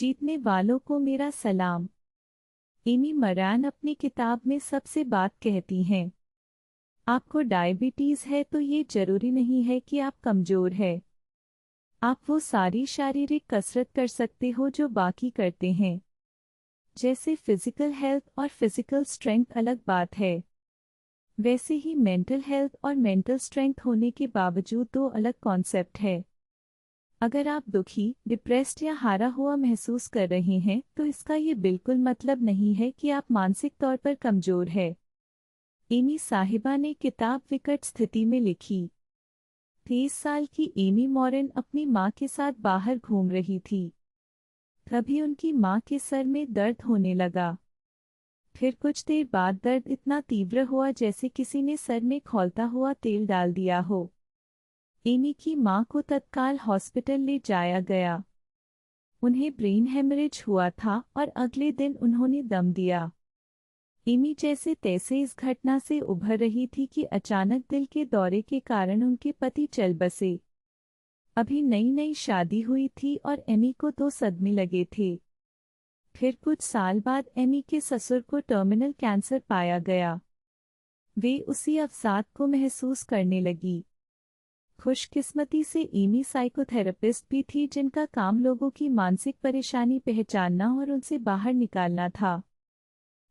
जीतने वालों को मेरा सलाम। एमी मरान अपनी किताब में सबसे बात कहती हैं। आपको डायबिटीज है तो ये जरूरी नहीं है कि आप कमजोर है। आप वो सारी शारीरिक कसरत कर सकते हो जो बाकी करते हैं। जैसे फिजिकल हेल्थ और फिजिकल स्ट्रेंथ अलग बात है, वैसे ही मेंटल हेल्थ और मेंटल स्ट्रेंथ होने के बावजूद दो अलग कॉन्सेप्ट है। अगर आप दुखी, डिप्रेस्ड या हारा हुआ महसूस कर रहे हैं तो इसका ये बिल्कुल मतलब नहीं है कि आप मानसिक तौर पर कमजोर है। एमी साहिबा ने किताब विकट स्थिति में लिखी। 30 साल की एमी मॉरेन अपनी मां के साथ बाहर घूम रही थी। तभी उनकी मां के सर में दर्द होने लगा। फिर कुछ देर बाद दर्द इतना तीव्र हुआ जैसे किसी ने सर में खौलता हुआ तेल डाल दिया हो। एमी की मां को तत्काल हॉस्पिटल ले जाया गया। उन्हें ब्रेन हेमरेज हुआ था और अगले दिन उन्होंने दम दिया। एमी जैसे तैसे इस घटना से उभर रही थी कि अचानक दिल के दौरे के कारण उनके पति चल बसे। अभी नई नई शादी हुई थी और एमी को 2 सदमे लगे थे। फिर कुछ साल बाद एमी के ससुर को टर्मिनल कैंसर पाया गया। वे उसी अवसाद को महसूस करने लगी। खुशकिस्मती से एमी साइकोथेरेपिस्ट भी थी जिनका काम लोगों की मानसिक परेशानी पहचानना और उनसे बाहर निकालना था।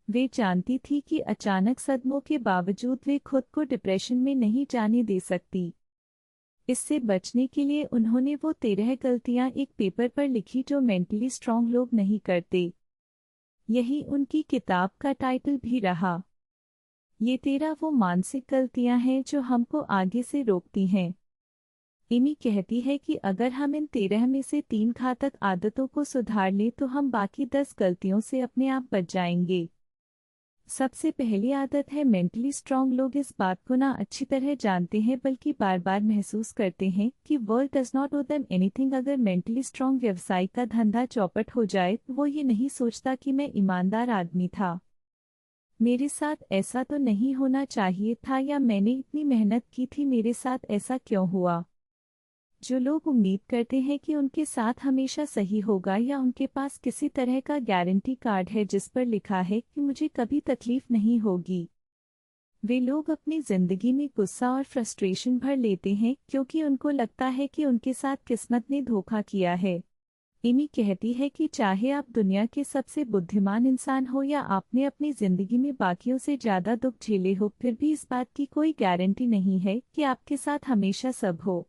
वे जानती थी कि अचानक सदमों के बावजूद वे खुद को डिप्रेशन में नहीं जाने दे सकती। इससे बचने के लिए उन्होंने वो 13 गलतियां एक पेपर पर लिखी जो मेंटली स्ट्रांग लोग नहीं करते। यही उनकी किताब का टाइटल भी रहा। ये 13 वो मानसिक गलतियां हैं जो हमको आगे से रोकती हैं। एमी कहती है कि अगर हम इन 13 में से 3 घातक आदतों को सुधार लें तो हम बाकी 10 गलतियों से अपने आप बच जाएंगे। सबसे पहली आदत है मेंटली स्ट्रांग लोग इस बात को ना अच्छी तरह जानते हैं बल्कि बार बार महसूस करते हैं कि world does not owe them anything. अगर मेंटली स्ट्रांग व्यवसाय का धंधा चौपट हो जाए तो वो ये नहीं सोचता कि मैं ईमानदार आदमी था, मेरे साथ ऐसा तो नहीं होना चाहिए था, या मैंने इतनी मेहनत की थी, मेरे साथ ऐसा क्यों हुआ। जो लोग उम्मीद करते हैं कि उनके साथ हमेशा सही होगा या उनके पास किसी तरह का गारंटी कार्ड है जिस पर लिखा है कि मुझे कभी तकलीफ नहीं होगी, वे लोग अपनी जिंदगी में गुस्सा और फ्रस्ट्रेशन भर लेते हैं क्योंकि उनको लगता है कि उनके साथ किस्मत ने धोखा किया है। एमी कहती है कि चाहे आप दुनिया के सबसे बुद्धिमान इंसान हो या आपने अपनी जिंदगी में बाकियों से ज्यादा दुख झेले हो, फिर भी इस बात की कोई गारंटी नहीं है कि आपके साथ हमेशा सब हो।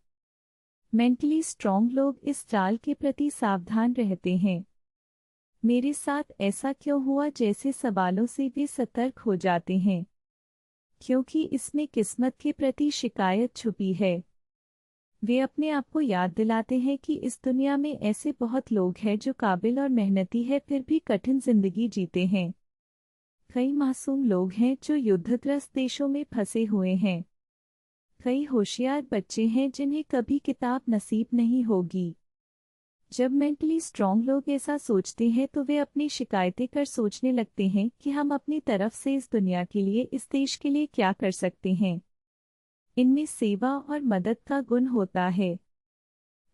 मेंटली स्ट्रांग लोग इस चाल के प्रति सावधान रहते हैं। मेरे साथ ऐसा क्यों हुआ जैसे सवालों से वे सतर्क हो जाते हैं, क्योंकि इसमें किस्मत के प्रति शिकायत छुपी है। वे अपने आप को याद दिलाते हैं कि इस दुनिया में ऐसे बहुत लोग हैं जो काबिल और मेहनती है फिर भी कठिन जिंदगी जीते हैं। कई मासूम लोग हैं जो युद्धग्रस्त देशों में फंसे हुए हैं। कई होशियार बच्चे हैं जिन्हें कभी किताब नसीब नहीं होगी। जब मेंटली स्ट्रांग लोग ऐसा सोचते हैं तो वे अपनी शिकायतें कर सोचने लगते हैं कि हम अपनी तरफ से इस दुनिया के लिए, इस देश के लिए क्या कर सकते हैं। इनमें सेवा और मदद का गुण होता है।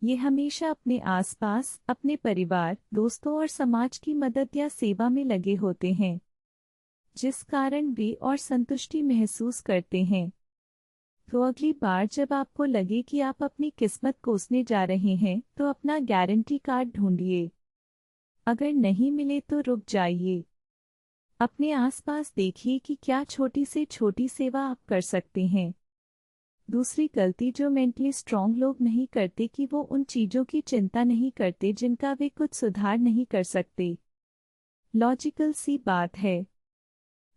ये हमेशा अपने आसपास, अपने परिवार, दोस्तों और समाज की मदद या सेवा में लगे होते हैं, जिस कारण वे और संतुष्टि महसूस करते हैं। तो अगली बार जब आपको लगे कि आप अपनी किस्मत कोसने जा रहे हैं तो अपना गारंटी कार्ड ढूंढिए। अगर नहीं मिले तो रुक जाइए। अपने आसपास देखिए कि क्या छोटी से छोटी सेवा आप कर सकते हैं। दूसरी गलती जो मेंटली स्ट्रांग लोग नहीं करते कि वो उन चीज़ों की चिंता नहीं करते जिनका वे कुछ सुधार नहीं कर सकते। लॉजिकल सी बात है,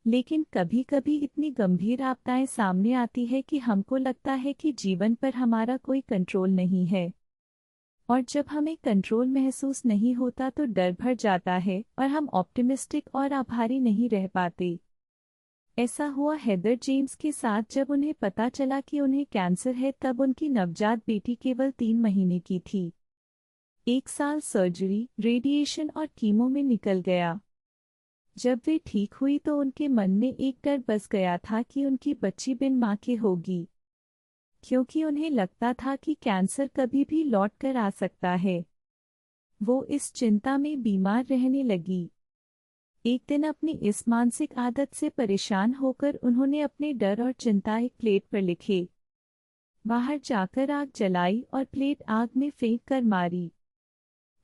लेकिन कभी कभी इतनी गंभीर आपदाएं सामने आती है कि हमको लगता है कि जीवन पर हमारा कोई कंट्रोल नहीं है। और जब हमें कंट्रोल महसूस नहीं होता तो डर भर जाता है और हम ऑप्टिमिस्टिक और आभारी नहीं रह पाते। ऐसा हुआ हेदर जेम्स के साथ। जब उन्हें पता चला कि उन्हें कैंसर है तब उनकी नवजात बेटी केवल 3 महीने की थी। 1 साल सर्जरी, रेडिएशन और कीमो में निकल गया। जब वे ठीक हुई तो उनके मन में एक डर बस गया था कि उनकी बच्ची बिन मां के होगी, क्योंकि उन्हें लगता था कि कैंसर कभी भी लौट कर आ सकता है। वो इस चिंता में बीमार रहने लगी। एक दिन अपनी इस मानसिक आदत से परेशान होकर उन्होंने अपने डर और चिंता एक प्लेट पर लिखे। बाहर जाकर आग जलाई और प्लेट आग में फेंक कर मारी।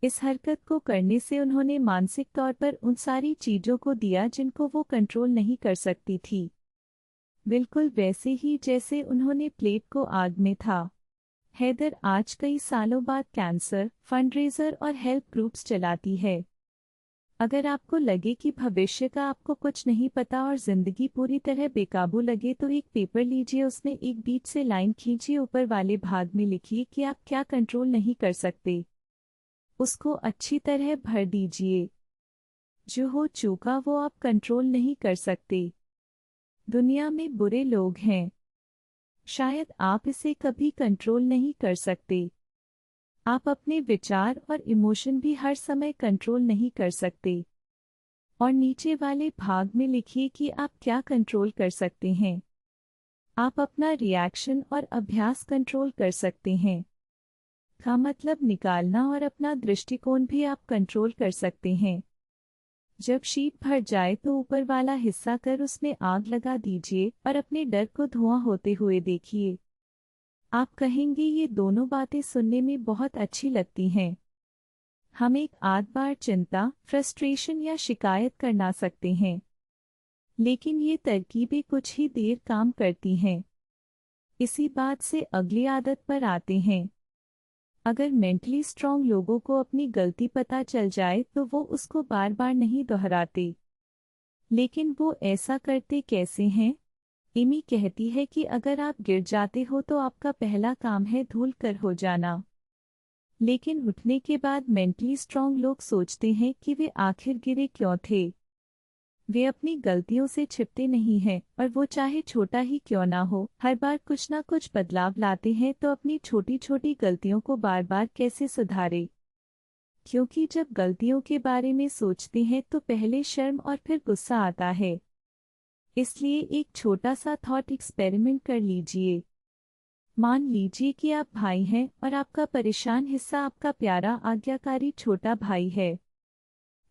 इस हरकत को करने से उन्होंने मानसिक तौर पर उन सारी चीजों को दिया जिनको वो कंट्रोल नहीं कर सकती थी, बिल्कुल वैसे ही जैसे उन्होंने प्लेट को आग में था। हैदर आज कई सालों बाद कैंसर फंडरेजर और हेल्प ग्रुप्स चलाती है। अगर आपको लगे कि भविष्य का आपको कुछ नहीं पता और जिंदगी पूरी तरह बेकाबू लगे तो एक पेपर लीजिए, उसमें एक बीच से लाइन खींचिए, ऊपर वाले भाग में लिखिए कि आप क्या कंट्रोल नहीं कर सकते। उसको अच्छी तरह भर दीजिए। जो हो चुका वो आप कंट्रोल नहीं कर सकते। दुनिया में बुरे लोग हैं, शायद आप इसे कभी कंट्रोल नहीं कर सकते। आप अपने विचार और इमोशन भी हर समय कंट्रोल नहीं कर सकते। और नीचे वाले भाग में लिखिए कि आप क्या कंट्रोल कर सकते हैं। आप अपना रिएक्शन और अभ्यास कंट्रोल कर सकते हैं। का मतलब निकालना, और अपना दृष्टिकोण भी आप कंट्रोल कर सकते हैं। जब शीट भर जाए तो ऊपर वाला हिस्सा कर उसमें आग लगा दीजिए और अपने डर को धुआं होते हुए देखिए। आप कहेंगे ये दोनों बातें सुनने में बहुत अच्छी लगती हैं। हम एक आध बार चिंता, फ्रस्ट्रेशन या शिकायत करना सकते हैं, लेकिन ये तरकीबें कुछ ही देर काम करती हैं। इसी बात से अगली आदत पर आते हैं। अगर मेंटली स्ट्रांग लोगों को अपनी गलती पता चल जाए तो वो उसको बार बार नहीं दोहराते। लेकिन वो ऐसा करते कैसे हैं? एमी कहती है कि अगर आप गिर जाते हो तो आपका पहला काम है धूल कर हो जाना। लेकिन उठने के बाद मेंटली स्ट्रांग लोग सोचते हैं कि वे आखिर गिरे क्यों थे। वे अपनी गलतियों से छिपते नहीं हैं, और वो चाहे छोटा ही क्यों ना हो हर बार कुछ ना कुछ बदलाव लाते हैं। तो अपनी छोटी छोटी गलतियों को बार बार कैसे सुधारें? क्योंकि जब गलतियों के बारे में सोचते हैं तो पहले शर्म और फिर गुस्सा आता है। इसलिए एक छोटा सा थॉट एक्सपेरिमेंट कर लीजिए। मान लीजिए कि आप भाई हैं और आपका परेशान हिस्सा आपका प्यारा आज्ञाकारी छोटा भाई है।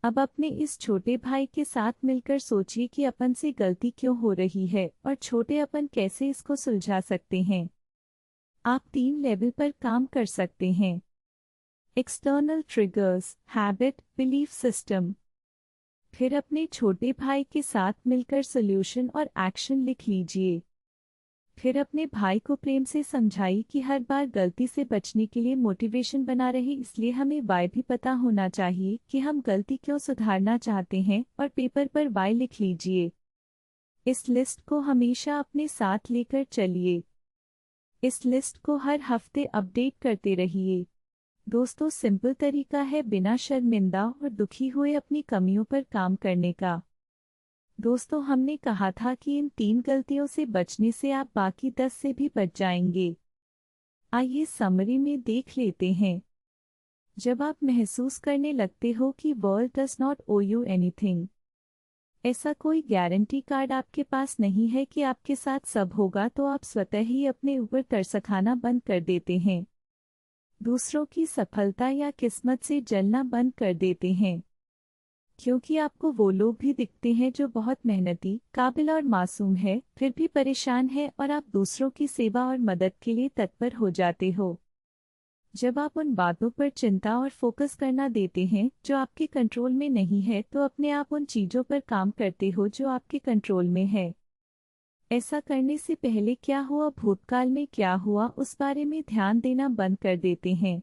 अब अपने इस छोटे भाई के साथ मिलकर सोचिए कि अपन से गलती क्यों हो रही है और छोटे अपन कैसे इसको सुलझा सकते हैं। आप 3 लेवल पर काम कर सकते हैं। External triggers, habit, belief system. फिर अपने छोटे भाई के साथ मिलकर सॉल्यूशन और एक्शन लिख लीजिए। फिर अपने भाई को प्रेम से समझाइए कि हर बार गलती से बचने के लिए मोटिवेशन बना रहे, इसलिए हमें वाई भी पता होना चाहिए कि हम गलती क्यों सुधारना चाहते हैं, और पेपर पर वाई लिख लीजिए। इस लिस्ट को हमेशा अपने साथ लेकर चलिए। इस लिस्ट को हर हफ्ते अपडेट करते रहिए। दोस्तों, सिंपल तरीका है बिना शर्मिंदा और दुखी हुए अपनी कमियों पर काम करने का। दोस्तों, हमने कहा था कि इन 3 गलतियों से बचने से आप बाकी 10 से भी बच जाएंगे। आइए समरी में देख लेते हैं। जब आप महसूस करने लगते हो कि world does not owe you anything, ऐसा कोई गारंटी कार्ड आपके पास नहीं है कि आपके साथ सब होगा, तो आप स्वतः ही अपने ऊपर तरस खाना बंद कर देते हैं। दूसरों की सफलता या किस्मत से जलना बंद कर देते हैं, क्योंकि आपको वो लोग भी दिखते हैं जो बहुत मेहनती, काबिल और मासूम है, फिर भी परेशान है, और आप दूसरों की सेवा और मदद के लिए तत्पर हो जाते हो। जब आप उन बातों पर चिंता और फोकस करना देते हैं जो आपके कंट्रोल में नहीं है, तो अपने आप उन चीज़ों पर काम करते हो जो आपके कंट्रोल में है। ऐसा करने से पहले क्या हुआ, भूतकाल में क्या हुआ, उस बारे में ध्यान देना बंद कर देते हैं।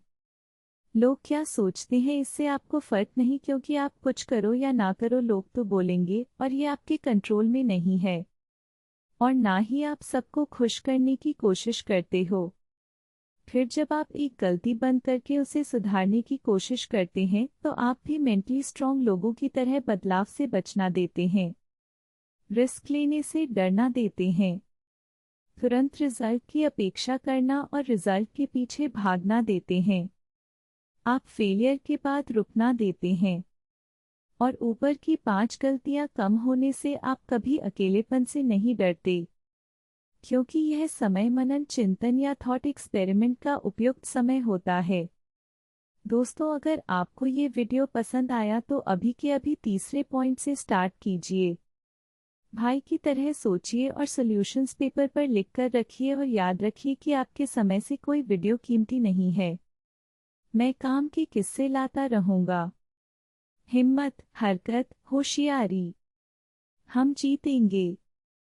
लोग क्या सोचते हैं इससे आपको फर्क नहीं, क्योंकि आप कुछ करो या ना करो लोग तो बोलेंगे, और ये आपके कंट्रोल में नहीं है। और ना ही आप सबको खुश करने की कोशिश करते हो। फिर जब आप एक गलती बंद करके उसे सुधारने की कोशिश करते हैं तो आप भी मेंटली स्ट्रांग लोगों की तरह बदलाव से बचना देते हैं, रिस्क लेने से डरना देते हैं, तुरंत रिजल्ट की अपेक्षा करना और रिजल्ट के पीछे भागना देते हैं। आप फेलियर के बाद रुकना देते हैं। और ऊपर की 5 गलतियां कम होने से आप कभी अकेलेपन से नहीं डरते, क्योंकि यह समय मनन, चिंतन या थॉट एक्सपेरिमेंट का उपयुक्त समय होता है। दोस्तों, अगर आपको ये वीडियो पसंद आया तो अभी के अभी तीसरे पॉइंट से स्टार्ट कीजिए। भाई की तरह सोचिए और सॉल्यूशंस पेपर पर लिखकर रखिए और याद रखिए कि आपके समय से कोई वीडियो कीमती नहीं है। मैं काम के किस्से लाता रहूंगा। हिम्मत, हरकत, होशियारी। हम जीतेंगे।